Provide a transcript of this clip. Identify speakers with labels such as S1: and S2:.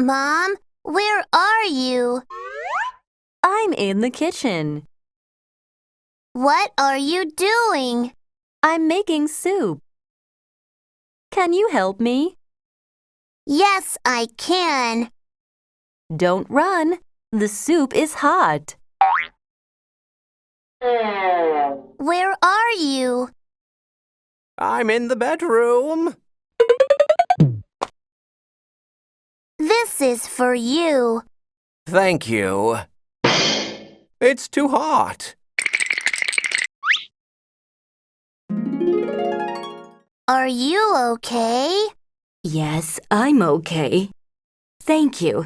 S1: Mom, where are you?
S2: I'm in the kitchen.
S1: What are you doing?
S2: I'm making soup. Can you help me?
S1: Yes, I can.
S2: Don't run. The soup is hot.
S1: Where are you?
S3: I'm in the bedroom.
S1: This is for you.
S3: Thank you. It's too hot.
S1: Are you okay?
S2: Yes, I'm okay. Thank you.